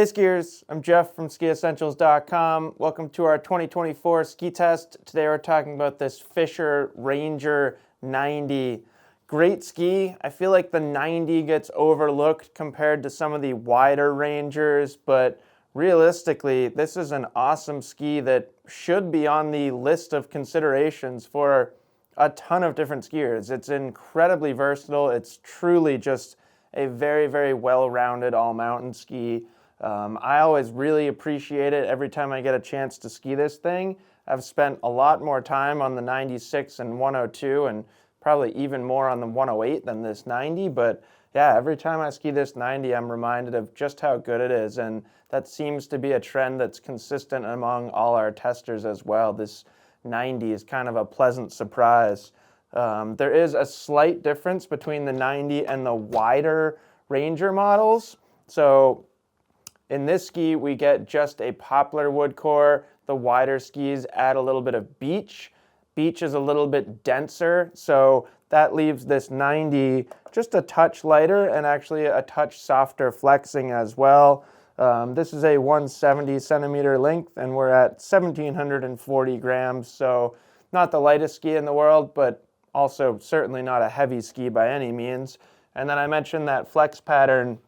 Hey skiers, I'm Jeff from skiessentials.com. Welcome to our 2024 ski test. Today we're talking about this Fischer Ranger 90. Great ski. I feel like the 90 gets overlooked compared to some of the wider Rangers, but realistically, this is an awesome ski that should be on the list of considerations for a ton of different skiers. It's incredibly versatile. It's truly just a very, very well-rounded all-mountain ski. I always really appreciate it every time I get a chance to ski this thing. I've spent a lot more time on the 96 and 102 and probably even more on the 108 than this 90, but yeah, every time I ski this 90, I'm reminded of just how good it is, and that seems to be a trend that's consistent among all our testers as well. This 90 is kind of a pleasant surprise. There is a slight difference between the 90 and the wider Ranger models. So in this ski, we get just a poplar wood core. The wider skis add a little bit of beech. Beech is a little bit denser, so that leaves this 90 just a touch lighter and actually a touch softer flexing as well. This is a 170 centimeter length, and we're at 1,740 grams, so not the lightest ski in the world, but also certainly not a heavy ski by any means. And then I mentioned that flex pattern.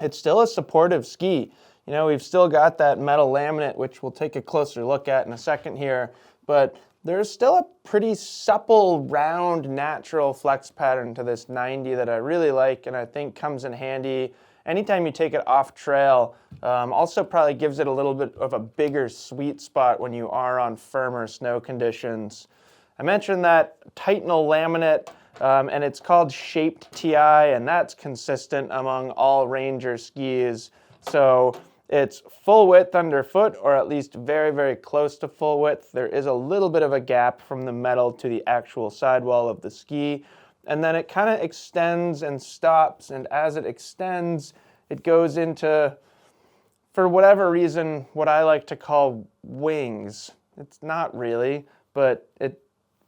It's still a supportive ski. You know, we've still got that metal laminate, which we'll take a closer look at in a second here, but there's still a pretty supple, round, natural flex pattern to this 90 that I really like and I think comes in handy anytime you take it off trail. Also probably gives it a little bit of a bigger sweet spot when you are on firmer snow conditions. I mentioned that Titanal laminate, and it's called Shaped TI, and that's consistent among all Ranger skis. So it's full width underfoot, or at least very, very close to full width. There is a little bit of a gap from the metal to the actual sidewall of the ski, and then it kind of extends and stops, and as it extends, it goes into, for whatever reason, what I like to call wings. It's not really, but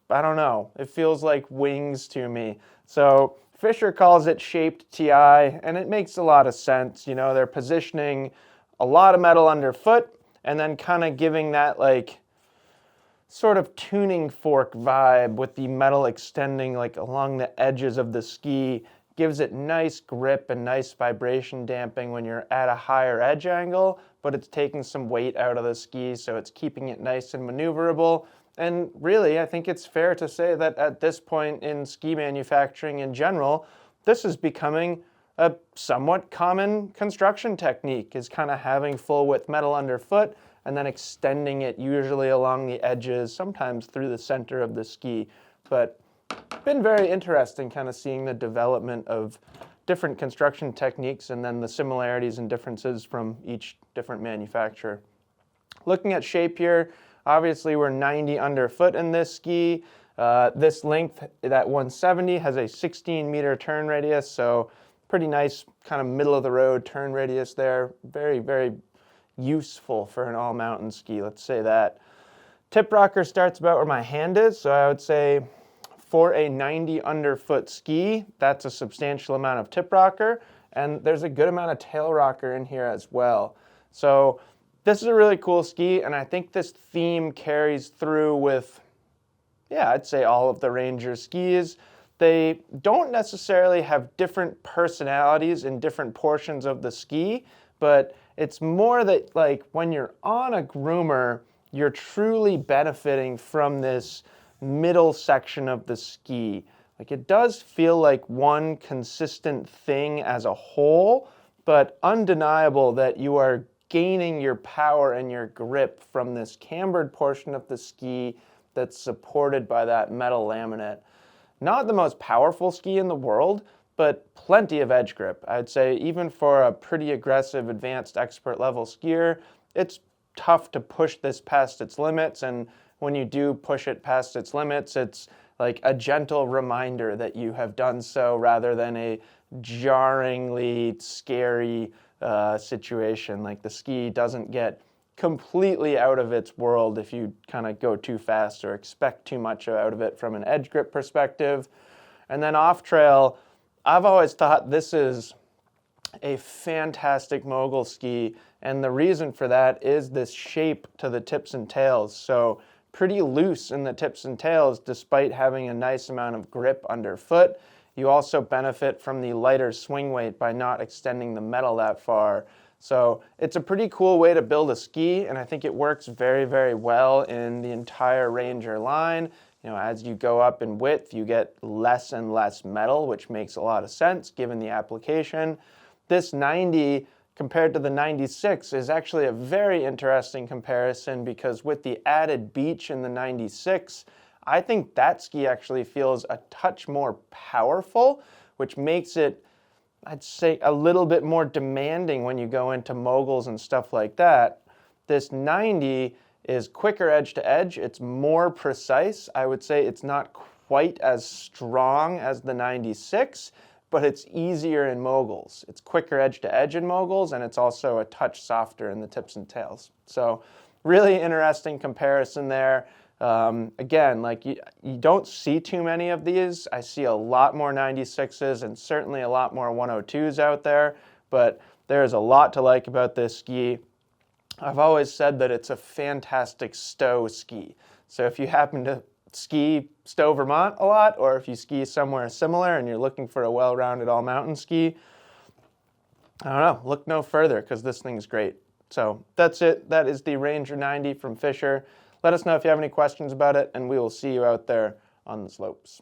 I don't know. It feels like wings to me. So Fischer calls it Shaped TI, and it makes a lot of sense. You know, they're positioning a lot of metal underfoot and then kind of giving that like sort of tuning fork vibe with the metal extending like along the edges of the ski. Gives it nice grip and nice vibration damping when you're at a higher edge angle, but it's taking some weight out of the ski, so it's keeping it nice and maneuverable. And really, I think it's fair to say that at this point in ski manufacturing in general, this is becoming a somewhat common construction technique, is kind of having full width metal underfoot and then extending it usually along the edges, sometimes through the center of the ski. But been very interesting kind of seeing the development of different construction techniques and then the similarities and differences from each different manufacturer. Looking at shape here, obviously we're 90 underfoot in this ski. This length, that 170, has a 16 meter turn radius, so pretty nice kind of middle of the road turn radius there. Very, very useful for an all mountain ski, let's say that. Tip rocker starts about where my hand is, so I would say for a 90 underfoot ski, that's a substantial amount of tip rocker, and there's a good amount of tail rocker in here as well. So this is a really cool ski, and I think this theme carries through with, yeah, I'd say all of the Ranger skis. They don't necessarily have different personalities in different portions of the ski, but it's more that like when you're on a groomer, you're truly benefiting from this middle section of the ski. Like it does feel like one consistent thing as a whole, but undeniable that you are gaining your power and your grip from this cambered portion of the ski that's supported by that metal laminate. Not the most powerful ski in the world, but plenty of edge grip. I'd say even for a pretty aggressive, advanced expert level skier, it's tough to push this past its limits, and when you do push it past its limits, it's like a gentle reminder that you have done so rather than a jarringly scary situation. Like the ski doesn't get completely out of its world if you kind of go too fast or expect too much out of it from an edge grip perspective. And then off trail, I've always thought this is a fantastic mogul ski And the reason for that is this shape to the tips and tails. So pretty loose in the tips and tails despite having a nice amount of grip underfoot. You also benefit from the lighter swing weight by not extending the metal that far. So it's a pretty cool way to build a ski, and I think it works very, very well in the entire Ranger line. You know, as you go up in width, you get less and less metal, which makes a lot of sense given the application. This 90 compared to the 96 is actually a very interesting comparison because with the added beach in the 96, I think that ski actually feels a touch more powerful, which makes it, I'd say, a little bit more demanding when you go into moguls and stuff like that. This 90 is quicker edge to edge. It's more precise. I would say it's not quite as strong as the 96, but it's easier in moguls. It's quicker edge to edge in moguls, and it's also a touch softer in the tips and tails. So really interesting comparison there. Again, like you don't see too many of these. I see a lot more 96s and certainly a lot more 102s out there, but there's a lot to like about this ski. I've always said that it's a fantastic stow ski. So if you happen to ski Stowe, Vermont a lot, or if you ski somewhere similar and you're looking for a well-rounded all-mountain ski, I don't know, look no further because this thing's great. So that's it. That is the Ranger 90 from Fischer. Let us know if you have any questions about it, and we will see you out there on the slopes.